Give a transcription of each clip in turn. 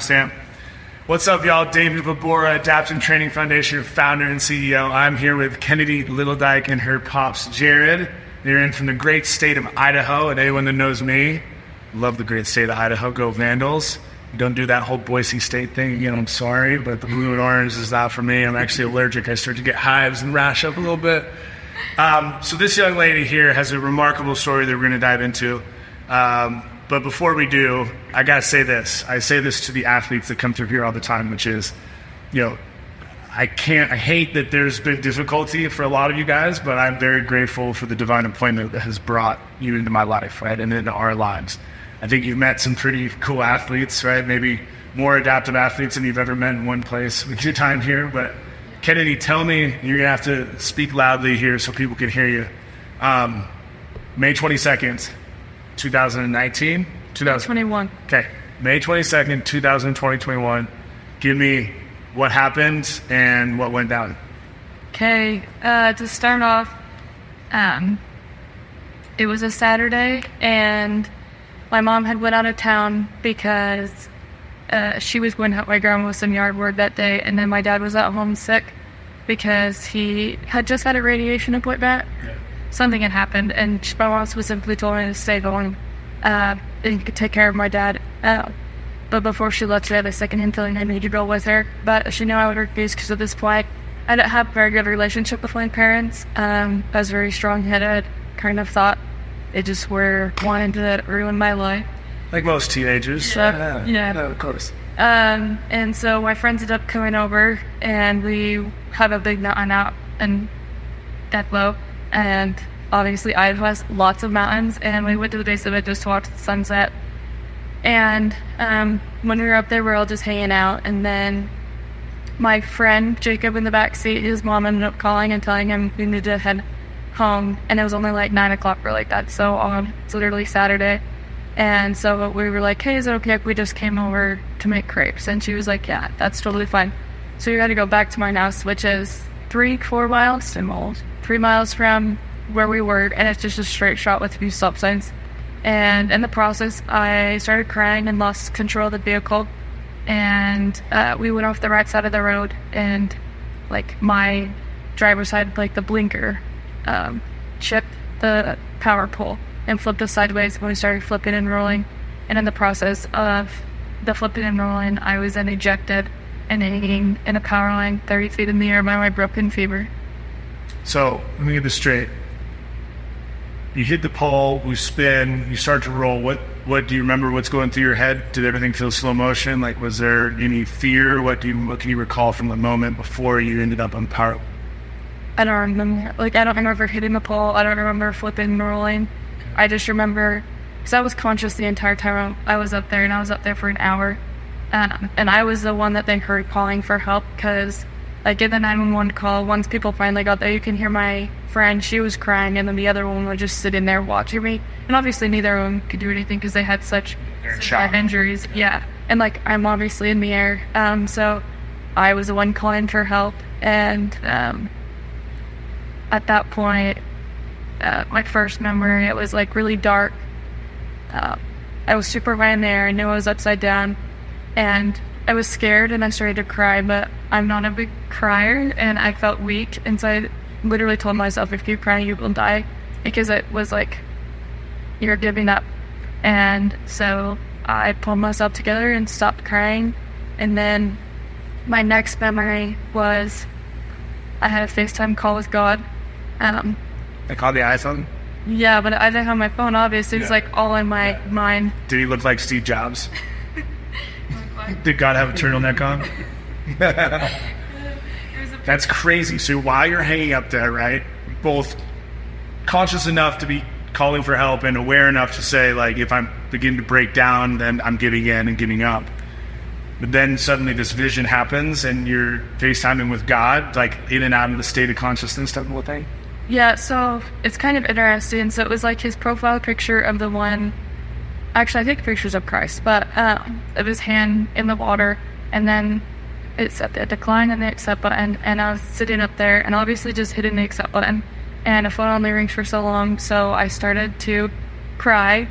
Sam. What's up, y'all? David Vobora, Adaptive Training Foundation founder and CEO. I'm here with Kennedy Littledike and her pops, Jared. They're in from the great state of Idaho, and anyone that knows me, love the great state of Idaho. Go Vandals. Don't do that whole Boise State thing again. I'm sorry, but the blue and orange is not for me. I'm actually allergic. I start to get hives and rash up a little bit. So this young lady here has a remarkable story that we're going to dive into. But before we do, I got to say this. I say this to the athletes that come through here all the time, which is, I hate that there's been difficulty for a lot of you guys, but I'm very grateful for the divine appointment that has brought you into my life, right, and into our lives. I think you've met some pretty cool athletes, right, maybe more adaptive athletes than you've ever met in one place with your time here. But Kennedy, tell me, you're going to have to speak loudly here so people can hear you. May 22nd. 2019? 2021. Okay. May 22nd, 2021. Give me what happened and what went down. Okay. To start off, it was a Saturday, and my mom had went out of town because she was going to help my grandma with some yard work that day, and then my dad was at home sick because he had just had a radiation appointment. Yeah. Something had happened, and my mom specifically told me to stay home and take care of my dad. But before she left, she had a second-hand feeling I needed to go with her. But she knew I would refuse because at this point, I didn't have a very good relationship with my parents. I was very strong-headed, kind of thought they just were wanting to ruin my life. Like most teenagers. Yeah, of course. And so my friends ended up coming over, and we had a big night out in Deathlow. And obviously Idaho has lots of mountains, and we went to the base of it just to watch the sunset. And when we were up there, we were all just hanging out, and then my friend Jacob in the back seat, his mom ended up calling and telling him we needed to head home, and it was only like 9 o'clock or like that, so it's literally Saturday. And so we were like, hey, is it okay if we just came over to make crepes? And she was like, yeah, that's totally fine. So we got to go back to my house, which is 3 miles from where we were, and it's just a straight shot with a few stop signs. And in the process, I started crying and lost control of the vehicle, and we went off the right side of the road, and like my driver's side, like the blinker, chipped the power pole and flipped us sideways when we started flipping and rolling. And in the process of the flipping and rolling, I was then ejected and hanging in a power line 30 feet in the air by my broken femur. So, let me get this straight. You hit the pole, you spin, you start to roll. What do you remember what's going through your head? Did everything feel slow motion? Like, was there any fear? What can you recall from the moment before you ended up on power? I don't remember. I don't remember hitting the pole. I don't remember flipping and rolling. I just remember, because I was conscious the entire time I was up there, and I was up there for an hour. And I was the one that they heard calling for help, because I did the 911 call. Once people finally got there, you can hear my friend, she was crying, and then the other one was just sitting there watching me. And obviously neither of them could do anything because they had such bad injuries. Yeah. And I'm obviously in the air. So I was the one calling for help. And at that point, my first memory, it was really dark. I was super high in the air. I knew I was upside down. And I was scared, and I started to cry, but I'm not a big crier, and I felt weak, and so I literally told myself, if you cry, you will die, because it was you're giving up. And so I pulled myself together and stopped crying. And then my next memory was I had a FaceTime call with God. I called the iPhone? Yeah, but I didn't have my phone, obviously. It's all in my mind. Did he look like Steve Jobs? Did God have a turtleneck on? That's crazy. So while you're hanging up there, right, both conscious enough to be calling for help and aware enough to say, if I'm beginning to break down, then I'm giving in and giving up. But then suddenly this vision happens, and you're FaceTiming with God, in and out of the state of consciousness type of thing? Yeah, so it's kind of interesting. So it was his profile picture of the one. Actually, I take pictures of Christ, but of his hand in the water, and then it said the decline and the accept button, and I was sitting up there, and obviously just hitting the accept button, and the phone only rings for so long, so I started to cry,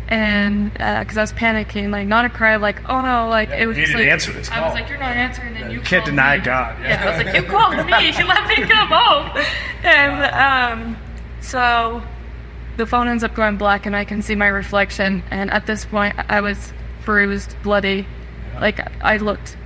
And because I was panicking, like not a cry, like oh no, like it was You just didn't like answer this I was call. like, you're not answering, and you can't called deny me. God. Yeah, I was like, you called me, you let me come home. And so the phone ends up going black, and I can see my reflection. And at this point, I was bruised, bloody, like I looked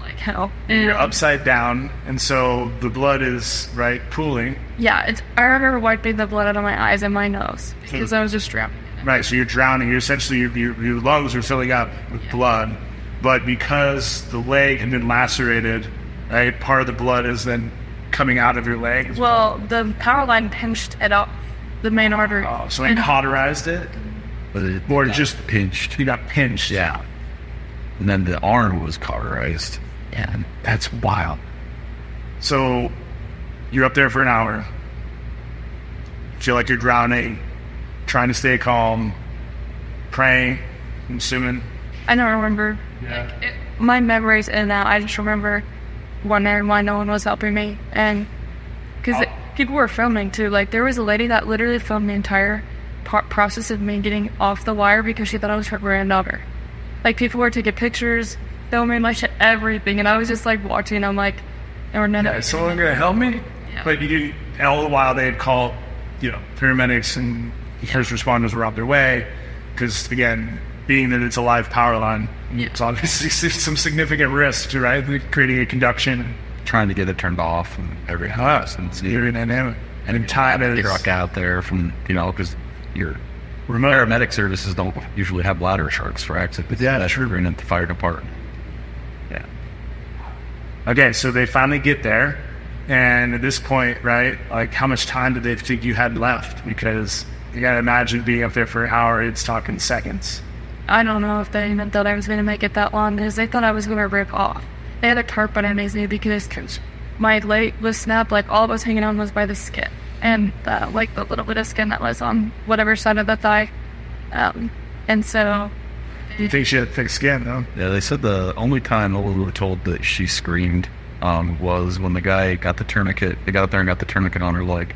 like hell. And You're upside down, and so the blood is right pooling. yeah, I remember wiping the blood out of my eyes and my nose because I was just drowning. Right, so you're drowning. You're essentially your lungs are filling up with blood, but because the leg had been lacerated, right, part of the blood is then coming out of your leg. as Well, the power line pinched it up, the main artery. Oh, so it cauterized it, But it or got just pinched. you got pinched. Yeah. And then the arm was cauterized. Yeah, that's wild. So you're up there for an hour. Feel like you're drowning, trying to stay calm, praying, I'm assuming. I don't remember. Yeah. My memory's in and out. I just remember wondering why no one was helping me, and because people were filming too. Like there was a lady that literally filmed the entire process of me getting off the wire because she thought I was her granddaughter. Like people were taking pictures, filming my shit, everything, and I was just like watching. I'm like, or none of Is it. someone gonna help me? Yeah. But you didn't. And all the while they had called, paramedics and first responders were on their way, because again, being that it's a live power line, it's obviously some significant risk, right? Creating a conduction. Trying to get it turned off and everything. And very dynamic. And in time is Truck out there from, because your remote. paramedic services don't usually have ladder trucks for exit. But Yeah, that's true. true. At the fire department. Yeah. Okay, so they finally get there, and at this point, right, like how much time did they think you had left? Because you gotta imagine being up there for an hour, it's talking seconds. I don't know if they even thought I was going to make it that long, because they thought I was going to rip off. They had a tarp underneath me because my leg was snapped. Like all I was hanging on was by the skin, and like the little bit of skin that was on whatever side of the thigh. And so You think she had thick skin, though? Yeah, they said the only time that we were told that she screamed was when the guy got the tourniquet. They got up there and got the tourniquet on her leg,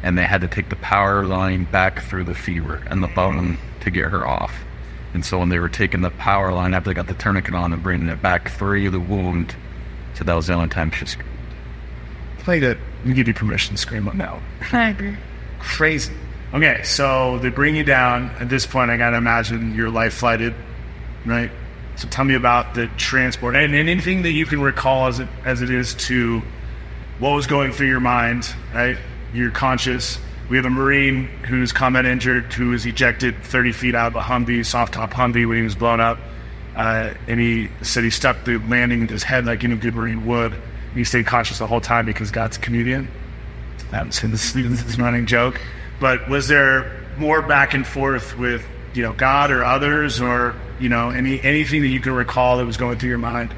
and they had to take the power line back through the femur and the bone to get her off. And so when they were taking the power line after they got the tourniquet on and bringing it back through the wound, so that was the only time she screamed. Play that. We give you permission to scream up now. I agree. Crazy. Okay, so they bring you down. At this point, I gotta imagine you're life flighted, right? So tell me about the transport and anything that you can recall as it is to what was going through your mind, right? You're conscious. We have a Marine who's combat injured, who was ejected 30 feet out of a Humvee, soft top Humvee, when he was blown up. And he said he stuck the landing in his head like any good Marine would. He stayed conscious the whole time because God's a comedian. That was his running joke. But was there more back and forth with, God or others, or, anything that you can recall that was going through your mind?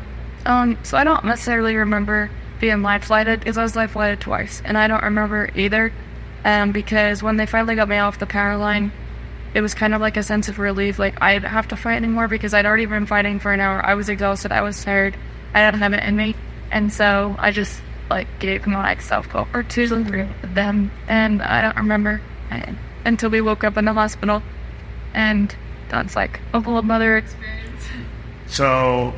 So I don't necessarily remember being life flighted, because I was life flighted twice, and I don't remember either. Because when they finally got me off the power line, it was kind of like a sense of relief. Like I didn't have to fight anymore because I'd already been fighting for an hour. I was exhausted. I was tired. I didn't have it in me. And so I just gave myself over to them. And I don't remember until we woke up in the hospital. And that's like a whole other experience. So,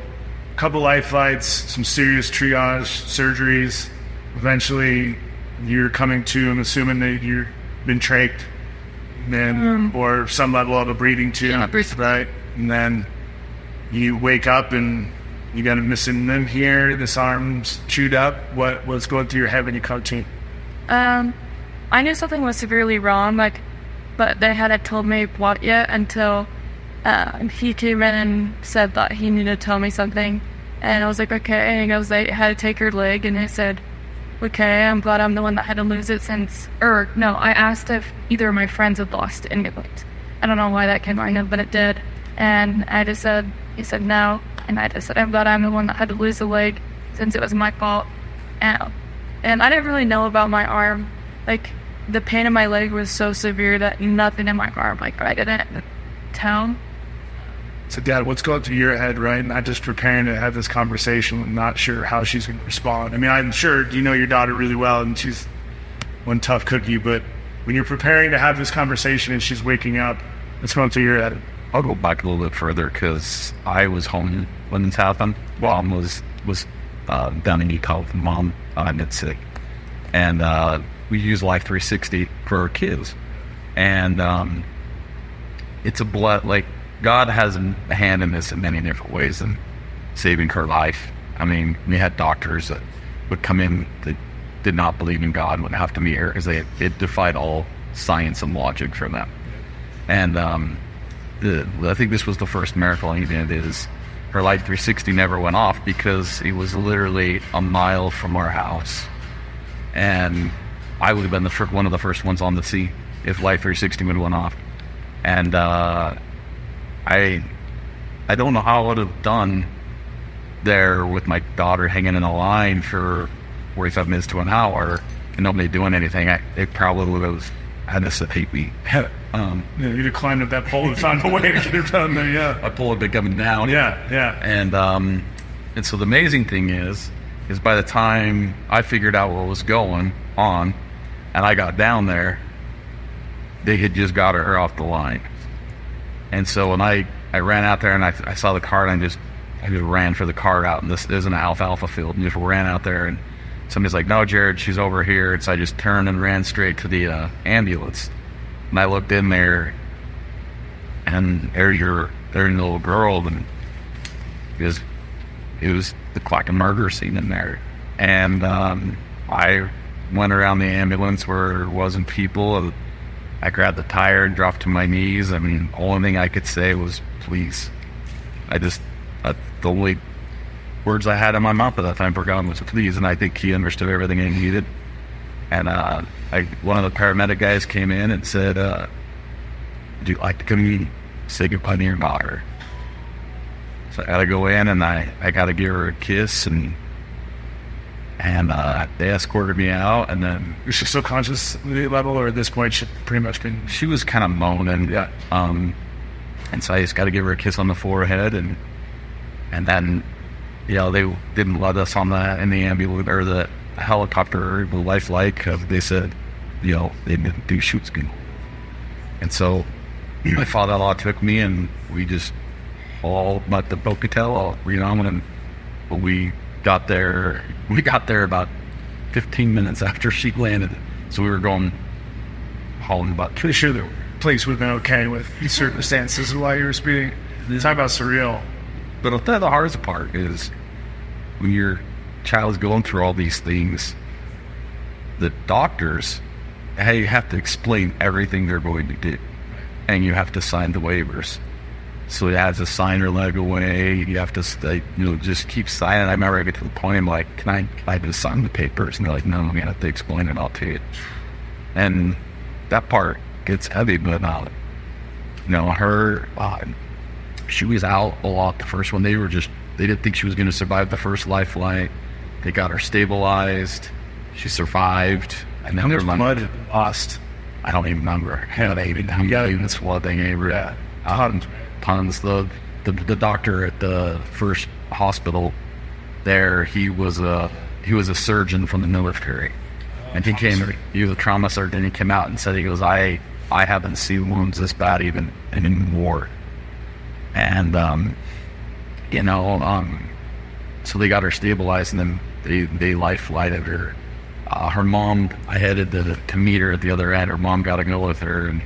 a couple life flights, some serious triage surgeries. Eventually, you're coming to, I'm assuming that you've been trached, then, or some level of a breathing tube, right? And then you wake up and you got a missing limb here, this arm's chewed up. What was going through your head when you come to? I knew something was severely wrong, but they hadn't told me what yet until he came in and said that he needed to tell me something. And I was like, okay. And he goes, they had to take her leg, and he said, okay, I'm glad I'm the one that had to lose it I asked if either of my friends had lost any of it. I don't know why that came out, but it did. And he said no. And I just said, I'm glad I'm the one that had to lose the leg since it was my fault. And I didn't really know about my arm. Like, the pain in my leg was so severe that nothing in my arm, I didn't tell. So, Dad, what's going through your head, right? Not just preparing to have this conversation, not sure how she's going to respond. I mean, I'm sure you know your daughter really well, and she's one tough cookie, but when you're preparing to have this conversation and she's waking up, what's going through your head? I'll go back a little bit further because I was home when this happened. Mom was down in Utah with mom and sick, and we use Life 360 for our kids, and it's a like God has a hand in this in many different ways in saving her life. I mean, we had doctors that would come in that did not believe in God, would have to meet her because it defied all science and logic for them. And I think this was the first miracle he did, is her Light 360 never went off because it was literally a mile from our house. And I would have been one of the first ones on the scene if Light 360 would have went off. And I don't know how I would have done there with my daughter hanging in a line for 45 minutes to an hour and nobody doing anything. They probably would have had to hate me. You'd have climbed up that pole and found a way to get her down there. Yeah, I pulled it coming down. Yeah. And so the amazing thing is by the time I figured out what was going on and I got down there, they had just got her off the line. And so when I ran out there and I saw the car, and I just ran for the car out, and there's an alfalfa field, and just ran out there, and somebody's like, "No, Jared, she's over here." And so I just turned and ran straight to the ambulance. And I looked in there, and there's a little girl, and it was the Clacking murder scene in there. And I went around the ambulance where there wasn't people, and I grabbed the tire and dropped to my knees. I mean, the only thing I could say was, "Please." The only words I had in my mouth at that time for God was "please," and I think he understood everything he needed. And one of the paramedic guys came in and said, "Would you like to come in, say goodbye to your daughter?" So I got to go in, and I got to give her a kiss, and they escorted me out, and then... Was she still conscious level, or at this point she'd pretty much been... She was kind of moaning. Yeah. And so I just got to give her a kiss on the forehead, and then, they didn't let us on in the ambulance, or the helicopter, the lifelike. They said, they didn't do shoots good. And so my father-in-law took me, and we just all met the Bocatel, and we got there about 15 minutes after she landed. So we were going hauling about. Pretty sure the place would have been okay with circumstances while you were speeding. Talk about surreal. But I'll tell you the hardest part is when your child is going through all these things, the doctors, you have to explain everything they're going to do, and you have to sign the waivers. So it has to sign her leg away. You have to, just keep signing. I remember I get to the point, I'm like, can I just sign the papers? And they're like, no, we have to explain it all to you. And that part gets heavy, but, she was out a lot the first one. They didn't think she was going to survive the first life flight. They got her stabilized. She survived. I never blood lost. I don't even remember how they even swallowed thing ever. Yeah. Tons. The doctor at the first hospital there, he was a surgeon from the military, and he was a trauma surgeon. He came out and said, he goes, I haven't seen wounds this bad even in war. And so they got her stabilized, and then they life flighted her. Her mom, I headed to meet her at the other end. Her mom got to go with her, and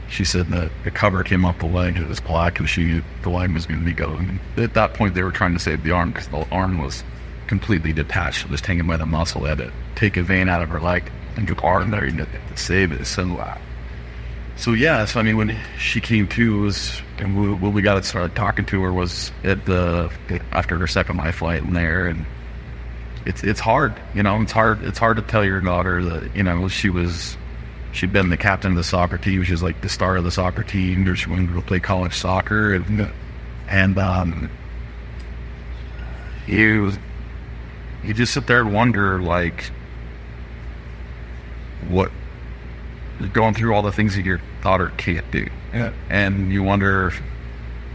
she said the cover came off the leg. It was black, and the leg was going to be going. At that point, they were trying to save the arm because the arm was completely detached. It was hanging by the muscle. They had to take a vein out of her leg and get arm there to save it. So when she came to, and when we got to start talking to her was after her second life flight in there, and it's hard, it's hard to tell your daughter that, she'd been the captain of the soccer team. She was like the star of the soccer team. She wanted to play college soccer, and you just sit there and wonder, like, what, going through all the things that your daughter can't do. Yeah. And you wonder,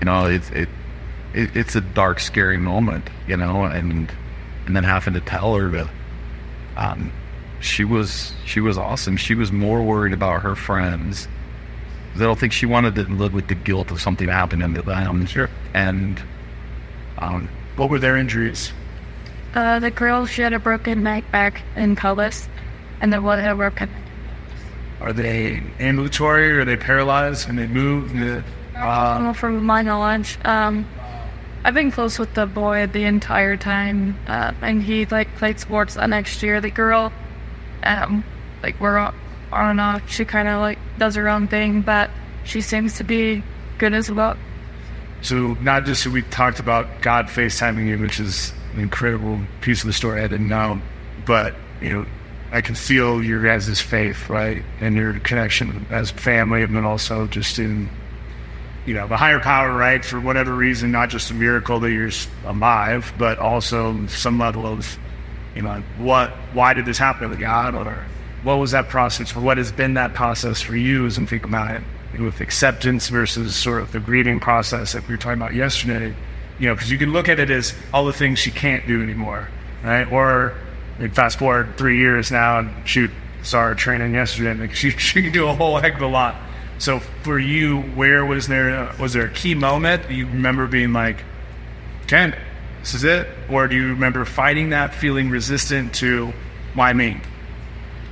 it's a dark, scary moment, and then having to tell her that she was awesome. She was more worried about her friends 'Cause I don't think she wanted to live with the guilt of something happening to them. Sure. And What were their injuries? The girl, she had a broken neck back in pelvis, and the one had a broken. Are they ambulatory, or are they paralyzed and they move? From my knowledge, I've been close with the boy the entire time, and he like played sports that next year. The girl, like we're on and off. She kind of like does her own thing, but she seems to be good as well. So not just we talked about God FaceTiming you, which is an incredible piece of the story I didn't know, but I can feel your guys' faith, right, and your connection as family, and then also just in the higher power, right, for whatever reason, not just a miracle that you're alive, but also some level of why did this happen with God, or what was that process, or what has been that process for you as I'm thinking about it, with acceptance versus sort of the grieving process that we were talking about yesterday. Because you can look at it as all the things she can't do anymore, right? Or fast forward 3 years now, and shoot, saw her training yesterday, and she can do a whole heck of a lot. So for you, where was there a key moment that you remember being like, Ken, this is it? Or do you remember fighting that, feeling resistant to, why me?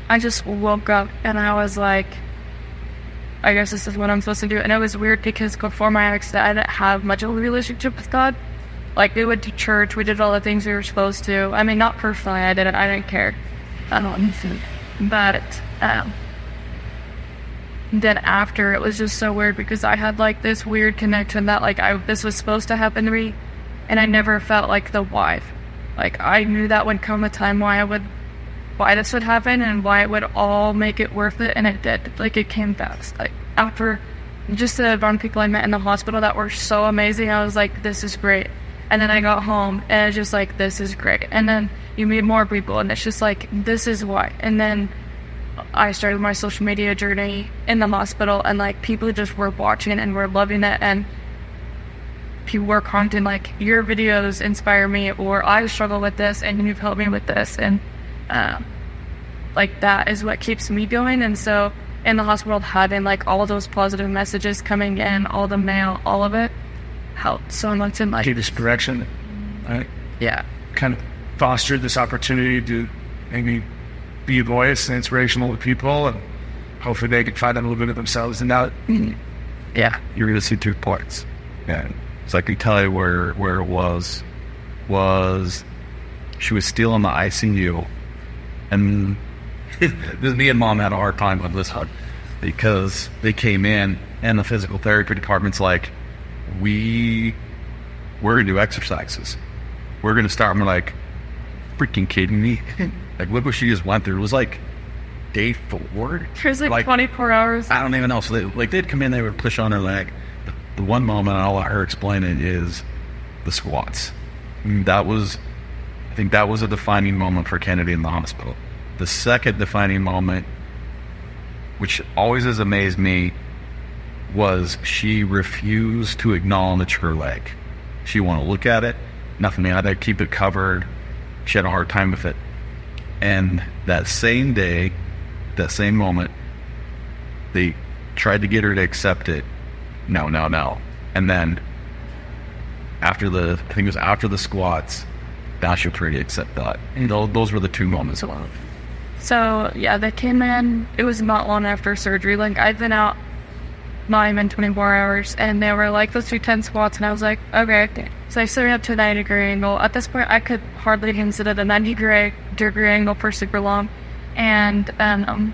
I just woke up and I was like, I guess this is what I'm supposed to do. And it was weird because before my accident, I didn't have much of a relationship with God. Like, we went to church, we did all the things we were supposed to. I mean, not personally, I didn't care. But then after, it was just so weird because I had like this weird connection that like this was supposed to happen to me, and I never felt like the why. Like, I knew that would come a time why this would happen and why it would all make it worth it, and it did. Like, it came fast. Like, after just the amount of people I met in the hospital that were so amazing, I was like, this is great. And then I got home and it's just like, this is great. And then you meet more people and it's just like, this is why. And then I started my social media journey in the hospital, and like people just were watching and were loving it, and people were commenting like, your videos inspire me, or I struggle with this and you've helped me with this. And like, that is what keeps me going. And so in the hospital, having like all those positive messages coming in, all the mail, all of it helped so much in like gave this direction, right? Yeah, kind of fostered this opportunity to maybe be a voice and inspirational to people, and hopefully they could find a little bit of themselves. And now, yeah, you're going to see 2 parts. Yeah, so I can tell you where it was she was still in the ICU, and me and Mom had a hard time with this one because they came in and the physical therapy department's like, we're going to do exercises. We're going to start. I'm like, freaking kidding me? Like, look what she just went through. It was like day 4. it was like 24 hours. I don't even know. So they'd come in, they would push on her leg. The one moment I'll let her explain it is the squats. I think that was a defining moment for Kennedy in the hospital. The second defining moment, which always has amazed me, was she refused to acknowledge her leg. She wouldn't look at it, nothing. I had to keep it covered. She had a hard time with it. And that same day, that same moment, they tried to get her to accept it. No. And then I think it was after the squats, now she'll pretty accept that. And those were the 2 moments. So yeah, they came in, it was not long after surgery. Like, I'd been out not even 24 hours, and they were like, let's do 10 squats, and I was like, okay. So I set me up to a 90-degree angle. At this point, I could hardly consider the 90-degree angle for super long. And I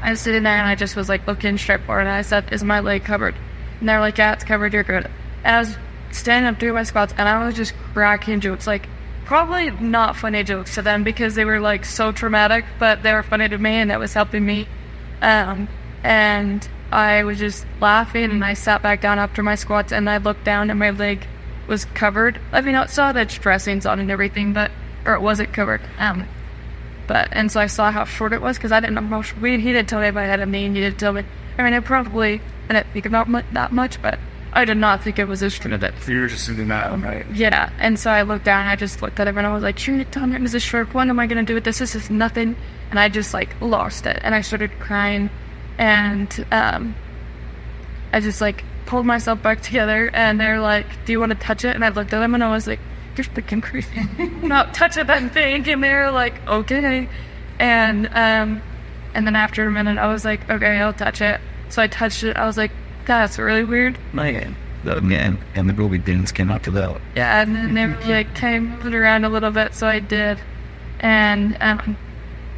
was sitting there, and I just was like looking straight forward, and I said, is my leg covered? And they were like, yeah, it's covered, you're good. And I was standing up doing my squats, and I was just cracking jokes, like, probably not funny jokes to them because they were like so traumatic, but they were funny to me, and it was helping me. And I was just laughing, and I sat back down after my squats, and I looked down, and my leg was covered. I mean, I saw the dressings on and everything, or it wasn't covered. And so I saw how short it was, because I didn't know he didn't tell me if I had a knee, and he didn't tell me. I mean, I didn't think about that much, but I did not think it was as short as it. So you were just doing that, right? Yeah, and so I looked down, and I just looked at him, and I was like, you're telling me it was a short. What am I going to do with this? This is nothing. And I just, like, lost it, and I started crying. And I just like pulled myself back together, and they're like, do you want to touch it? And I looked at them and I was like, you're freaking crazy. Not touch it, that thing. And they're like, okay. And then after a minute I was like, okay, I'll touch it. So I touched it. I was like, that's really weird. And the Ruby Dins came up to that. Yeah, and then they like came moving around a little bit, so I did. And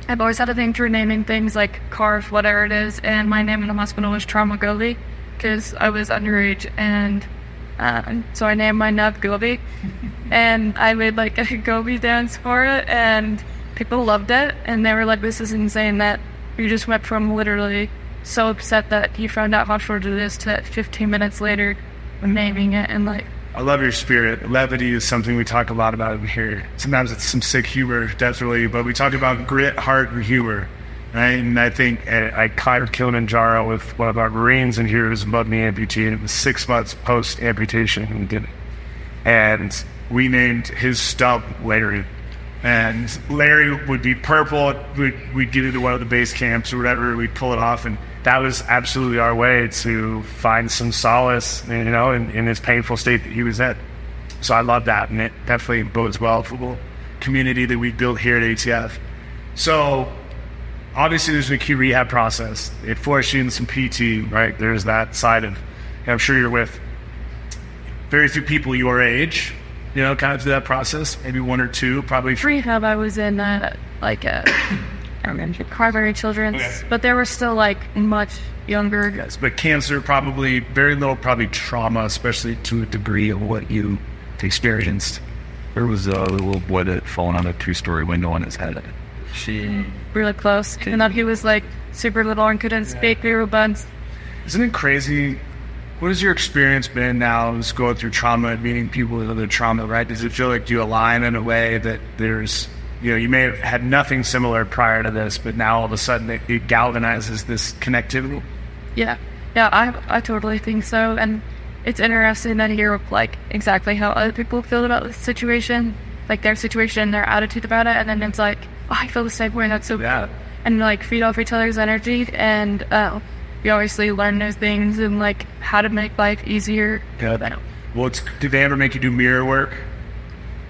I've always had a thing for naming things like Carf, whatever it is, and my name in the hospital was Trauma Gobi because I was underage, and so I named my nub Gobi, and I made like a Gobi dance for it, and people loved it, and they were like, this is insane that you just went from literally so upset that you found out how short it is to 15 minutes later naming it, and like, I love your spirit. Levity is something we talk a lot about in here. Sometimes it's some sick humor, definitely, but we talk about grit, heart, and humor, right? And I think I climbed Kilimanjaro with one of our Marines in here who was above me amputee, and it was 6 months post-amputation when we did it. And we named his stump Larry. And Larry would be purple. We'd get into one of the base camps or whatever, we'd pull it off, and that was absolutely our way to find some solace, in his painful state that he was in. So I love that, and it definitely bodes well for the community that we built here at ATF. So obviously there's an acute rehab process. It forced you in some PT, right? There's that side of, I'm sure you're with very few people your age, kind of through that process, maybe one or two, probably. Rehab, I was in Carberry Children's, okay. But they were still like much younger. Yes, but cancer, probably very little, probably trauma, especially to a degree of what you experienced. There was a little boy that had fallen out of a 2-story window on his head. Really close, and then he was like super little and couldn't speak. We were buds. Isn't it crazy? What has your experience been now as going through trauma and meeting people with other trauma, right? Does it feel like you align in a way that there's, you may have had nothing similar prior to this, but now all of a sudden it galvanizes this connectivity? Yeah, I totally think so. And it's interesting to hear like exactly how other people feel about the situation, like their situation, their attitude about it, and then it's like, oh, I feel the same way. That's so cool. And like feed off each other's energy, and you obviously learn those things and like how to make life easier. Yeah. Well, did they ever make you do mirror work?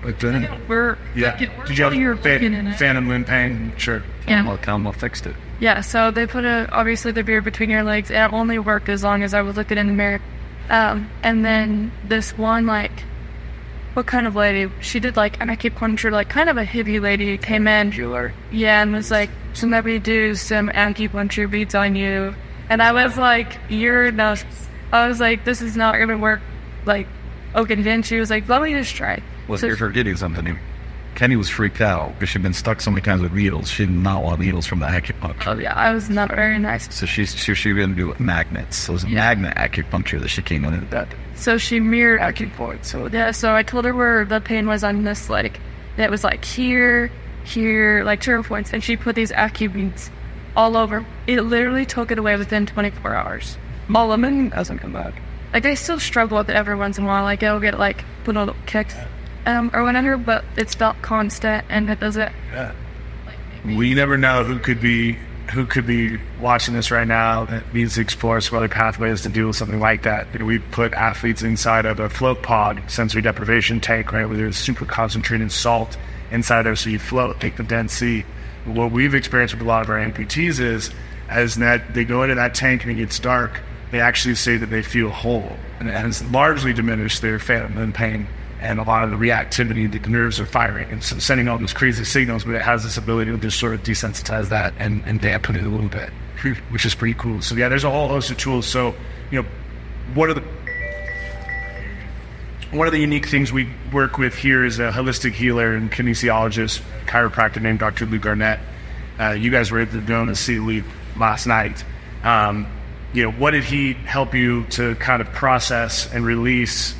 Like the, Did you have phantom limb pain? Sure. Yeah. Well, fixed it. Yeah. So they put obviously the beard between your legs, and it only worked as long as I was looking in the mirror. And then this one, like, what kind of lady? She did like an acupuncture, like kind of a hippie lady came in. Yeah, and was like, so let me do some acupuncture beads on you. And I was like, you're nuts. I was like, this is not going to work. Like, okay, then she was like, let me just try. Well, you're forgetting something. Kenny was freaked out because she'd been stuck so many times with needles. She did not want needles from the acupuncture. Oh, yeah, I was not very nice. So she going to do magnets. So it was magnet acupuncture that she came in and did. So she mirrored acupuncture. So I told her where the pain was on this, like, it was like here, like 2 points. And she put these acu beads all over. It literally took it away within 24 hours. All of it doesn't come back. Like, I still struggle with it every once in a while. Like, I'll get, like, little kicks or whatever, but it's felt constant, and it doesn't. Yeah. We never know who could be watching this right now that needs to explore some other pathways to deal with something like that. We put athletes inside of a float pod, sensory deprivation tank, right, where there's super concentrated salt inside there, so you float, take the Dead Sea. What we've experienced with a lot of our amputees is that they go into that tank and it gets dark, they actually say that they feel whole, and it has largely diminished their phantom limb pain and a lot of the reactivity that the nerves are firing and so sending all those crazy signals, but it has this ability to just sort of desensitize that and dampen it a little bit, which is pretty cool. So yeah, there's a whole host of tools. So, one of the unique things we work with here is a holistic healer and kinesiologist, chiropractor named Dr. Lou Garnett. You guys were able to go and see Lou last night. What did he help you to kind of process and release,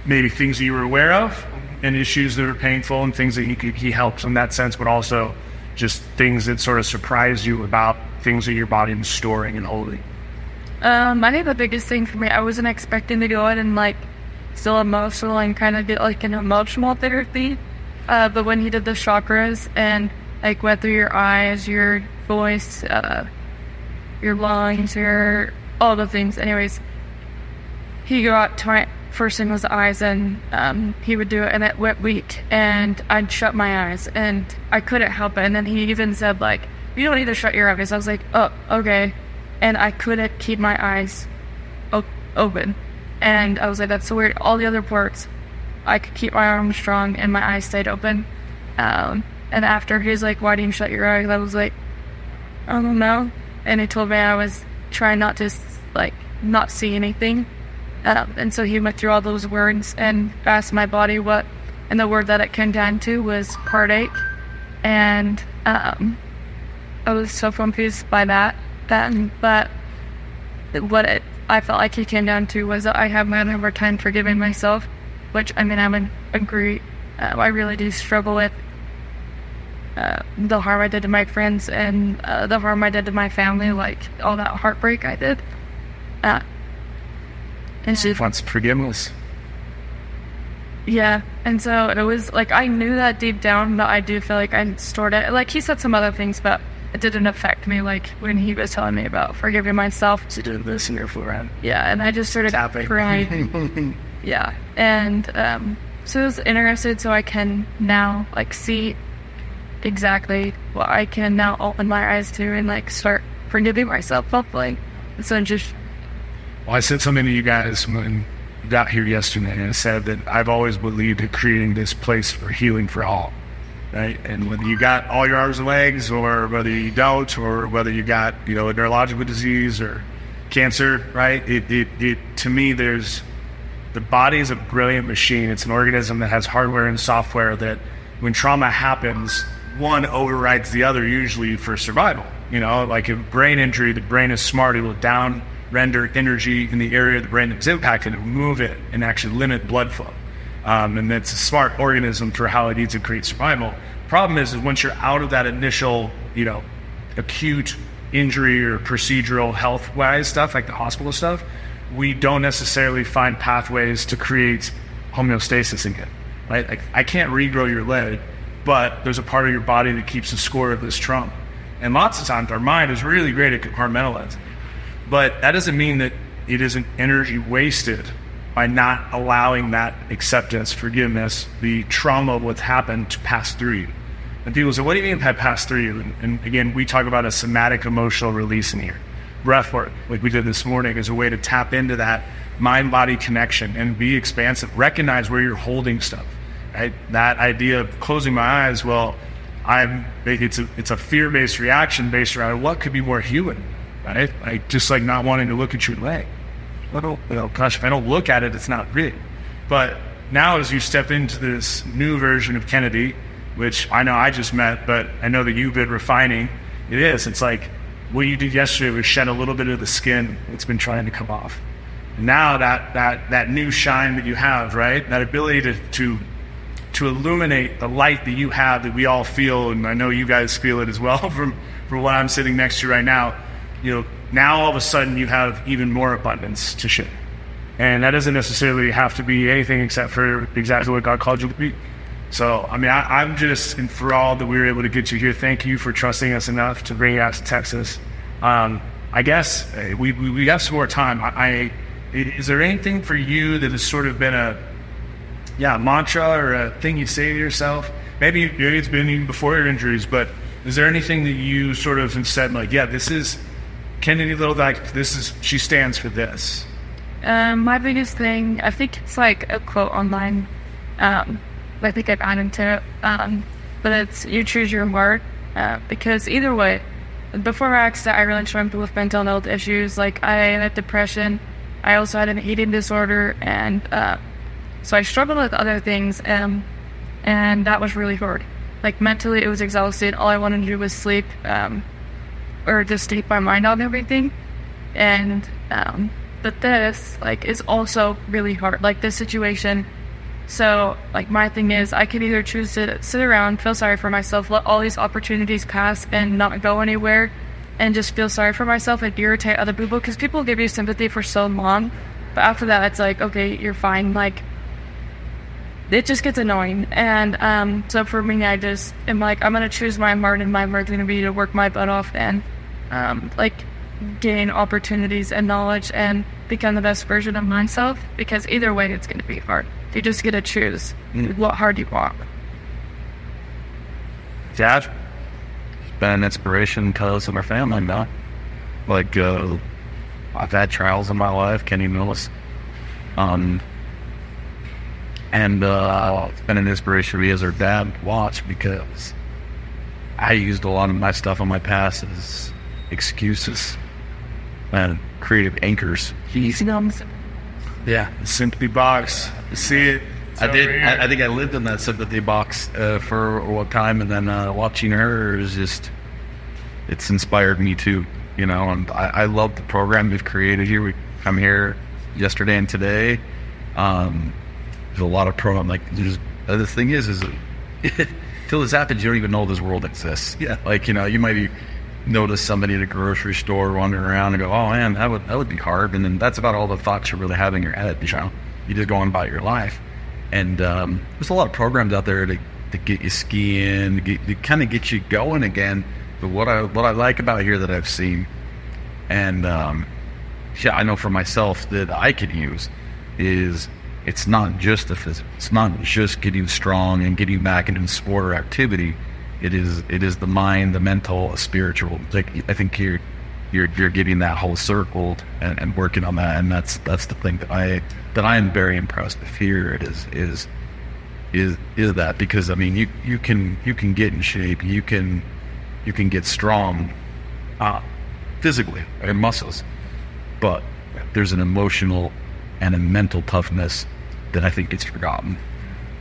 maybe things that you were aware of and issues that were painful and things that he helps in that sense, but also just things that sort of surprised you about things that your body was storing and holding? I think the biggest thing for me, I wasn't expecting to go in and like still emotional and kind of get like an emotional therapy. But when he did the chakras and like went through your eyes, your voice, your lungs, your all the things. Anyways, he got to my first thing was the eyes, and he would do it, and it went weak, and I'd shut my eyes, and I couldn't help it. And then he even said, like, you don't need to shut your eyes. I was like, oh, okay. And I couldn't keep my eyes open. And I was like, that's so weird. All the other parts, I could keep my arms strong, and my eyes stayed open. And after, he's like, why didn't you shut your eyes? I was like, I don't know. And he told me I was trying not to, like, not see anything. And so he went through all those words and asked my body what, and the word that it came down to was heartache. And I was so confused by that. But what I felt like he came down to was that I have my hard time forgiving myself, which, I mean, I would agree. I really do struggle with the harm I did to my friends and the harm I did to my family, like all that heartbreak I did. And she wants forgiveness. Yeah, and so it was like, I knew that deep down, but I do feel like I stored it. Like, he said some other things, but it didn't affect me, like when he was telling me about forgiving myself. To do this in your forehead. Yeah, and I just started crying. Yeah, and so it was interesting, so I can now, like, see exactly what I can now open my eyes to and, like, start forgiving myself, hopefully. So just... Well, I said something to you guys when you got here yesterday, and I said that I've always believed in creating this place for healing for all, right? And whether you got all your arms and legs, or whether you don't, or whether you got, a neurological disease or cancer, right? To me, the body is a brilliant machine. It's an organism that has hardware and software that, when trauma happens, one overrides the other, usually for survival. Like a brain injury, the brain is smart. It will render energy in the area of the brain that was impacted and move it and actually limit blood flow. And it's a smart organism for how it needs to create survival. Problem is once you're out of that initial, acute injury or procedural health-wise stuff, like the hospital stuff, we don't necessarily find pathways to create homeostasis again, right? Like, I can't regrow your leg, but there's a part of your body that keeps a score of this trauma. And lots of times our mind is really great at compartmentalizing. But that doesn't mean that it isn't energy wasted by not allowing that acceptance, forgiveness, the trauma of what's happened to pass through you. And people say, what do you mean by pass through you? And again, we talk about a somatic emotional release in here. Breath work, like we did this morning, is a way to tap into that mind-body connection and be expansive. Recognize where you're holding stuff, right? That idea of closing my eyes, well, it's a fear-based reaction based around what could be more human. Right? Like, just like not wanting to look at your leg. Gosh, if I don't look at it, it's not real. But now, as you step into this new version of Kennedy, which I know I just met, but I know that you've been refining, it's like what you did yesterday was shed a little bit of the skin that's been trying to come off. And now that new shine that you have, right? That ability to illuminate the light that you have, that we all feel, and I know you guys feel it as well from what I'm sitting next to right now. Now all of a sudden you have even more abundance to share. And that doesn't necessarily have to be anything except for exactly what God called you to be. So, I mean, I'm just enthralled that we were able to get you here. Thank you for trusting us enough to bring you out to Texas. I guess we have some more time. Is there anything for you that has sort of been a mantra or a thing you say to yourself? Maybe it's been even before your injuries, but is there anything that you sort of have said, like, this is Kennedy Littledike, she stands for this? My biggest thing, I think it's like a quote online. I think I've added to it. But it's, you choose your word. Because either way, before my accident, I really struggled with mental health issues. Like, I had depression. I also had an eating disorder. And so I struggled with other things. And that was really hard. Like, mentally, it was exhausting. All I wanted to do was sleep. Or just take my mind on everything. And but this, like, is also really hard, like this situation. So, like, my thing is, I could either choose to sit around, feel sorry for myself, let all these opportunities pass and not go anywhere, and just feel sorry for myself and irritate other people, because people give you sympathy for so long, but after that it's like, okay, you're fine. Like, it just gets annoying. And so for me, I just am like, I'm gonna choose my heart, and my heart's gonna be to work my butt off. And like, gain opportunities and knowledge and become the best version of myself, because either way it's going to be hard. You just get to choose what hard you want. Dad, it's been an inspiration to us and our family, man. Like, I've had trials in my life, Kenny knows. And it's been an inspiration to me as our dad to watch, because I used a lot of my stuff in my past as excuses and creative anchors. Yeah, sympathy box. You see it. I did. I think I lived in that sympathy box for a time, and then watching her is just, it's inspired me too. You know, and I love the program we've created here. I'm here yesterday and today. There's a lot of program. Like, the thing is till this happens, you don't even know this world exists. Yeah. Like, you know, you might notice somebody at a grocery store wandering around and go, "Oh man, that would be hard." And then that's about all the thoughts you really have in your head. You know, you just go on about your life. And there's a lot of programs out there to get you skiing, to kind of get you going again. But what I like about here that I've seen, and yeah, I know for myself that I could use, is it's not just the physical. It's not just getting strong and getting back into sport or activity. It is the mind, the mental, spiritual. Like, I think you're getting that whole circle and working on that, and that's the thing that I am very impressed with here. It is that, because I mean you can get in shape, you can get strong physically and muscles, but there's an emotional and a mental toughness that I think gets forgotten.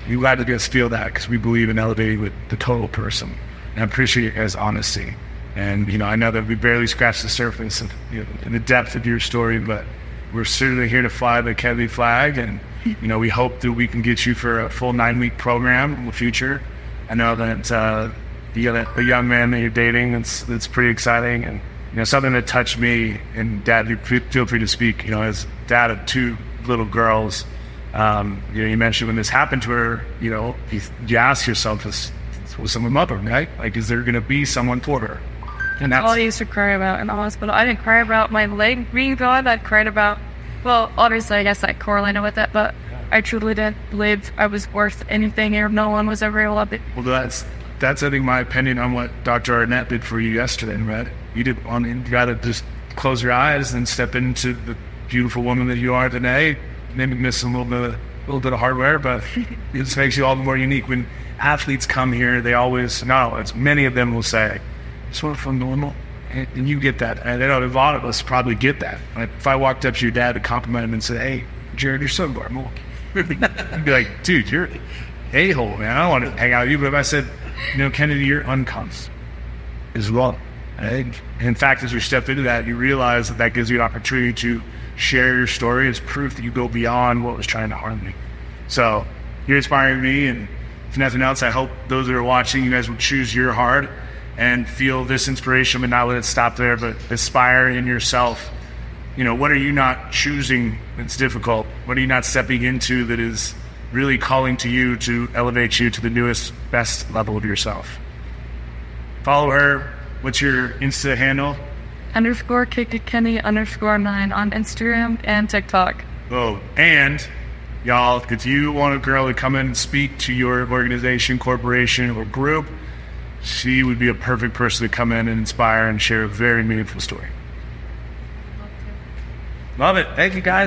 You glad to us feel that, because we believe in elevating with the total person. And I appreciate your guys' honesty. And, you know, I know that we barely scratched the surface of, you know, the depth of your story, but we're certainly here to fly the Kennedy flag. And, you know, we hope that we can get you for a full 9-week program in the future. I know that you got a young man that you're dating. That's pretty exciting. And, you know, something that touched me, and Dad, feel free to speak, you know, as dad of 2 little girls. You know, you mentioned when this happened to her, you know, you ask yourself, was someone mother, right? Like, is there going to be someone for her? And that's all I used to cry about in the hospital. I didn't cry about my leg being gone. I cried about, well, obviously, I guess that correlated with it, but I truly didn't believe I was worth anything, or no one was ever able to. Well, that's I think my opinion on what Dr. Arnett did for you yesterday, right? You got to just close your eyes and step into the beautiful woman that you are today. Maybe miss a little bit of hardware, but it just makes you all the more unique. When athletes come here, they always, many of them will say, "I just want to feel normal," and you get that. And I know a lot of us probably get that. Like, if I walked up to your dad to compliment him and say, "Hey, Jared, you're so normal," you'd be like, "Dude, you're an a-hole, man. I don't want to hang out with you." But if I said, "You know, Kennedy, you're unconscious as well," right? In fact, as we step into that, you realize that gives you an opportunity to share your story as proof that you go beyond what was trying to harm me. So you're inspiring me, and if nothing else, I hope those that are watching, you guys will choose your heart and feel this inspiration, but not let it stop there, but aspire in yourself. You know, what are you not choosing that's difficult? What are you not stepping into that is really calling to you to elevate you to the newest, best level of yourself? Follow her. What's your Insta handle? _KennyKenny_9 on Instagram and TikTok. Oh, and y'all, if you want a girl to come in and speak to your organization, corporation, or group, she would be a perfect person to come in and inspire and share a very meaningful story. Love it. Thank you, guys.